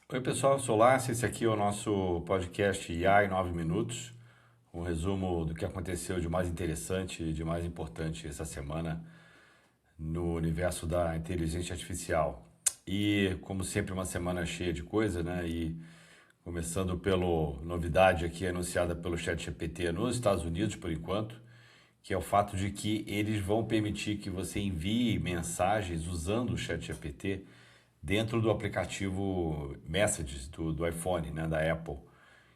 Oi pessoal, eu sou o Lácio, esse aqui é o nosso podcast IA em 9 minutos, um resumo do que aconteceu de mais interessante e de mais importante essa semana no universo da inteligência artificial. E como sempre uma semana cheia de coisa, né? E começando pela novidade aqui anunciada pelo ChatGPT nos Estados Unidos por enquanto, que é o fato de que eles vão permitir que você envie mensagens usando o ChatGPT dentro do aplicativo Messages do iPhone, né, da Apple,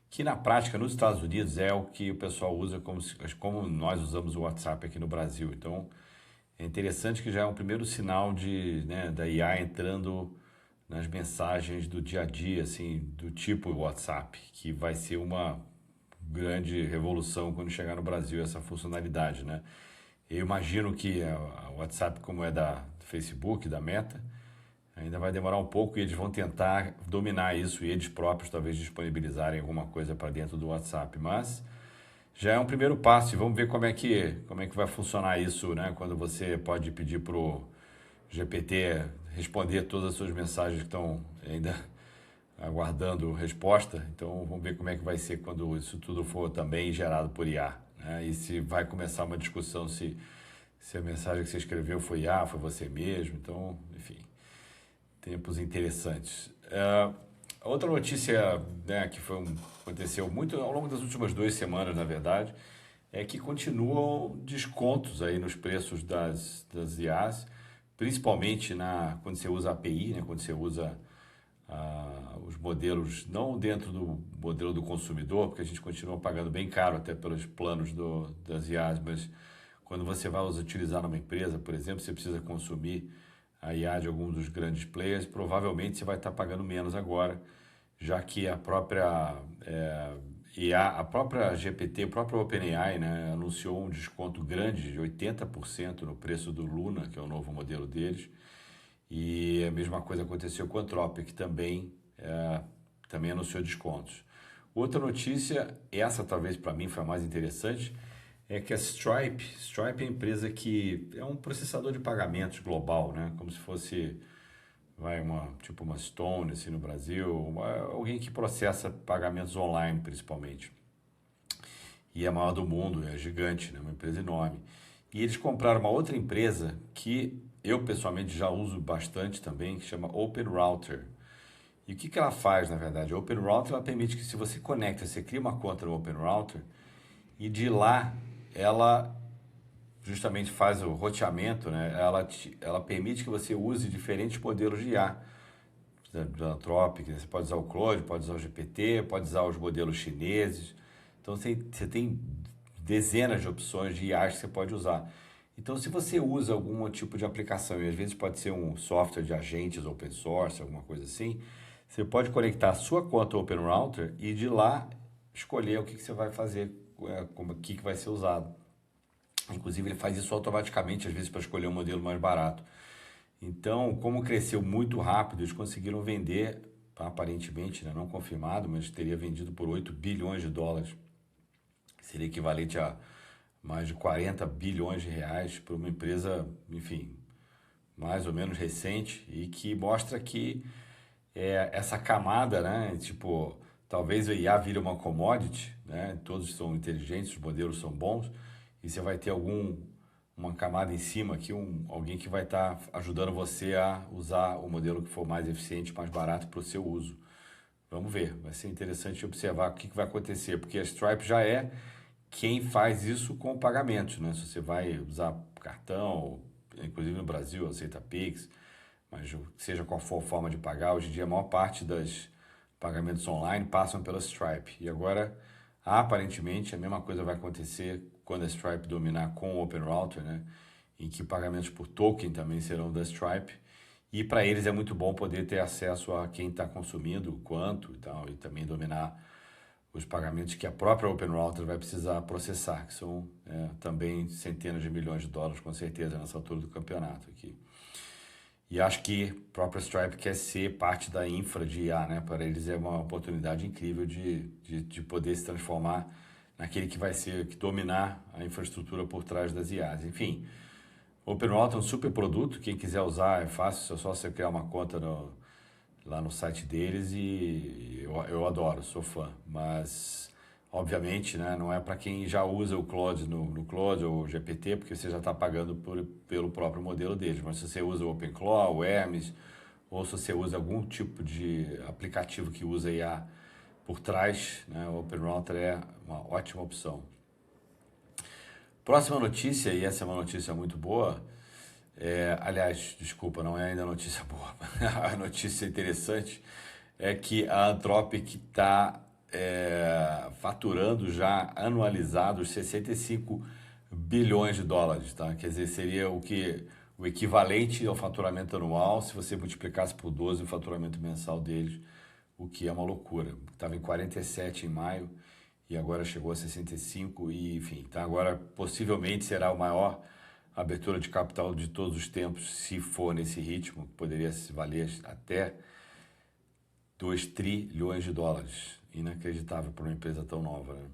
que na prática nos Estados Unidos é o que o pessoal usa como nós usamos o WhatsApp aqui no Brasil. Então é interessante que já é um primeiro sinal da IA entrando nas mensagens do dia a dia, assim, do tipo WhatsApp, que vai ser uma grande revolução quando chegar no Brasil essa funcionalidade, né? Eu imagino que a WhatsApp, como é do Facebook, da Meta, ainda vai demorar um pouco e eles vão tentar dominar isso e eles próprios talvez disponibilizarem alguma coisa para dentro do WhatsApp. Mas já é um primeiro passo e vamos ver como é que vai funcionar isso, né? Quando você pode pedir para o GPT responder todas as suas mensagens que estão ainda aguardando resposta. Então vamos ver como é que vai ser quando isso tudo for também gerado por IA. Né? E se vai começar uma discussão se a mensagem que você escreveu foi IA, foi você mesmo. Então, enfim, tempos interessantes. Outra notícia, né, aconteceu muito ao longo das últimas 2 semanas, na verdade, é que continuam descontos aí nos preços das IAs, principalmente quando você usa a API, né, quando você usa os modelos, não dentro do modelo do consumidor, porque a gente continua pagando bem caro até pelos planos das IAs, mas quando você vai utilizar numa empresa, por exemplo, você precisa consumir a IA de algum dos grandes players, provavelmente você vai estar pagando menos agora, já que a própria IA, a própria GPT, a própria OpenAI, né, anunciou um desconto grande de 80% no preço do Luna, que é o novo modelo deles, e a mesma coisa aconteceu com a Anthropic, também anunciou descontos. Outra notícia, essa talvez para mim foi a mais interessante, é que a Stripe é a empresa que é um processador de pagamentos global, né? Como se fosse tipo uma Stone assim no Brasil, alguém que processa pagamentos online principalmente. E é a maior do mundo, é gigante, né? Uma empresa enorme. E eles compraram uma outra empresa que eu pessoalmente já uso bastante também, que chama Open Router. E o que ela faz, na verdade? A Open Router ela permite que se você conecta, você cria uma conta no Open Router e de lá ela justamente faz o roteamento, né? Ela permite que você use diferentes modelos de IA. Da Anthropic, né? Você pode usar o Claude, pode usar o GPT, pode usar os modelos chineses. Então você tem dezenas de opções de IAs que você pode usar. Então, se você usa algum tipo de aplicação, e às vezes pode ser um software de agentes open source, alguma coisa assim, você pode conectar a sua conta Open Router e de lá escolher o que você vai fazer, o que vai ser usado. Inclusive, ele faz isso automaticamente, às vezes, para escolher um modelo mais barato. Então, como cresceu muito rápido, eles conseguiram vender, aparentemente, né, não confirmado, mas teria vendido por 8 bilhões de dólares. Seria equivalente a mais de 40 bilhões de reais para uma empresa, enfim, mais ou menos recente e que mostra que essa camada, né, tipo, talvez o IA vire uma commodity, né, todos são inteligentes, os modelos são bons e você vai ter uma camada em cima aqui, alguém que vai estar ajudando você a usar o modelo que for mais eficiente, mais barato para o seu uso. Vamos ver, vai ser interessante observar o que vai acontecer, porque a Stripe já é quem faz isso com pagamentos, né? Se você vai usar cartão, inclusive no Brasil aceita Pix, mas seja qual for a forma de pagar, hoje em dia a maior parte dos pagamentos online passam pela Stripe. E agora, aparentemente, a mesma coisa vai acontecer quando a Stripe dominar com o Open Router, né? Em que pagamentos por token também serão da Stripe. E para eles é muito bom poder ter acesso a quem está consumindo, quanto e tal, e também dominar os pagamentos que a própria Open Router vai precisar processar, que são também centenas de milhões de dólares, com certeza, nessa altura do campeonato aqui. E acho que a própria Stripe quer ser parte da infra de IA, né? Para eles é uma oportunidade incrível de poder se transformar naquele que que dominar a infraestrutura por trás das IAs. Enfim, o Open Router é um super produto, quem quiser usar é fácil, é só você criar uma conta lá no site deles e eu adoro, sou fã. Mas, obviamente, né, não é para quem já usa o Claude no Claude ou o GPT, porque você já está pagando pelo próprio modelo deles. Mas se você usa o OpenClaw, o Hermes, ou se você usa algum tipo de aplicativo que usa IA por trás, né, o OpenRouter é uma ótima opção. Próxima notícia, e essa é uma notícia muito boa, aliás, desculpa, não é ainda notícia boa, a notícia interessante é que a Anthropic está faturando já anualizados 65 bilhões de dólares, tá? Quer dizer, seria o equivalente ao faturamento anual se você multiplicasse por 12 o faturamento mensal deles, o que é uma loucura. Estava em 47 em maio e agora chegou a 65 e, enfim, tá, agora possivelmente será o maior abertura de capital de todos os tempos, se for nesse ritmo, poderia se valer até 2 trilhões de dólares. Inacreditável para uma empresa tão nova, né?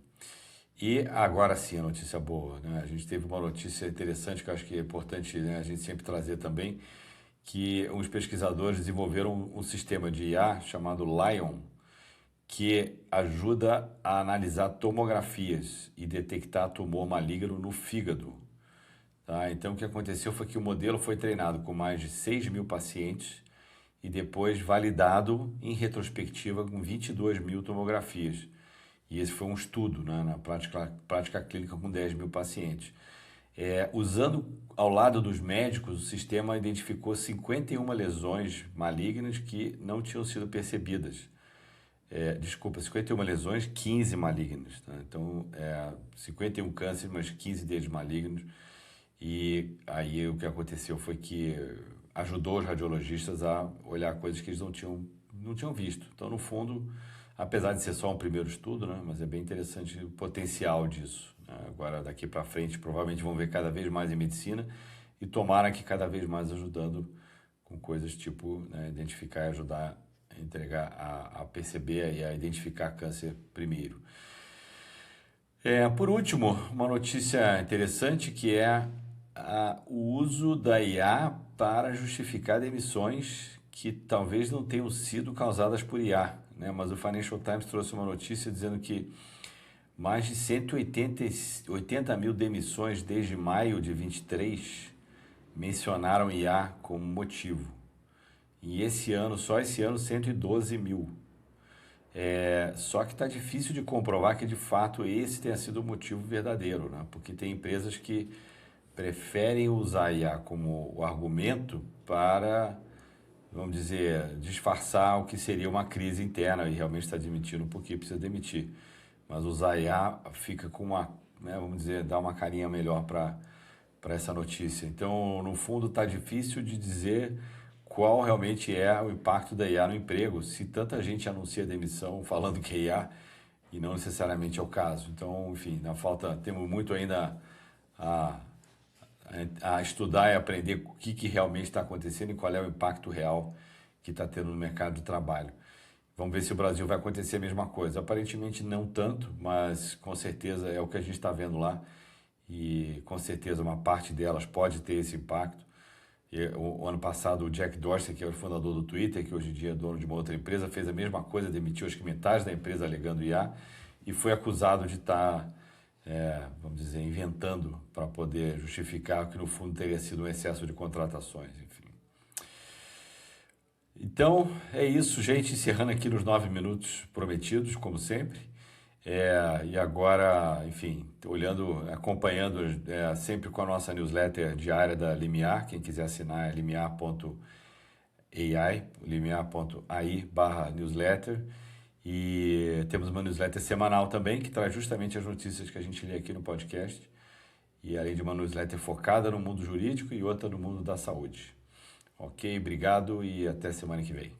E agora sim, a notícia boa, né? A gente teve uma notícia interessante que eu acho que é importante, né, a gente sempre trazer também, que uns pesquisadores desenvolveram um sistema de IA chamado Lion, que ajuda a analisar tomografias e detectar tumor maligno no fígado. Tá? Então, o que aconteceu foi que o modelo foi treinado com mais de 6 mil pacientes e depois validado em retrospectiva com 22 mil tomografias. E esse foi um estudo, né, na prática clínica com 10 mil pacientes. Usando ao lado dos médicos, o sistema identificou 51 lesões malignas que não tinham sido percebidas. 51 lesões, 15 malignas. Tá? Então, 51 cânceres, mas 15 deles malignos. E aí o que aconteceu foi que ajudou os radiologistas a olhar coisas que eles não tinham visto. Então, no fundo, apesar de ser só um primeiro estudo, né, mas é bem interessante o potencial disso. Né? Agora, daqui para frente, provavelmente vão ver cada vez mais em medicina e tomara que cada vez mais ajudando com coisas tipo, né, identificar e ajudar a entregar, a perceber e a identificar câncer primeiro. Por último, uma notícia interessante que é o uso da IA para justificar demissões que talvez não tenham sido causadas por IA, né? Mas o Financial Times trouxe uma notícia dizendo que mais de 180 mil demissões desde maio de 23 mencionaram IA como motivo. E só esse ano, 112 mil. Só que está difícil de comprovar que de fato esse tenha sido o motivo verdadeiro, né? Porque tem empresas que preferem usar a IA como o argumento para, vamos dizer, disfarçar o que seria uma crise interna e realmente está demitindo porque precisa demitir. Mas usar a IA fica com uma, né, vamos dizer, dá uma carinha melhor para essa notícia. Então, no fundo, está difícil de dizer qual realmente é o impacto da IA no emprego, se tanta gente anuncia demissão falando que é IA e não necessariamente é o caso. Então, enfim, temos muito ainda a estudar e aprender o que realmente está acontecendo e qual é o impacto real que está tendo no mercado de trabalho. Vamos ver se o Brasil vai acontecer a mesma coisa. Aparentemente não tanto, mas com certeza é o que a gente está vendo lá e com certeza uma parte delas pode ter esse impacto. O ano passado o Jack Dorsey, que é o fundador do Twitter, que hoje em dia é dono de uma outra empresa, fez a mesma coisa, demitiu acho que metade da empresa alegando IA e foi acusado de estar, vamos dizer, inventando para poder justificar que no fundo teria sido um excesso de contratações, enfim. Então, é isso, gente, encerrando aqui nos 9 minutos prometidos, como sempre. E agora, enfim, acompanhando sempre com a nossa newsletter diária da Limiar. Quem quiser assinar é limiar.ai, limiar.ai/newsletter. E temos uma newsletter semanal também, que traz justamente as notícias que a gente lê aqui no podcast. E além de uma newsletter focada no mundo jurídico e outra no mundo da saúde. Ok, obrigado e até semana que vem.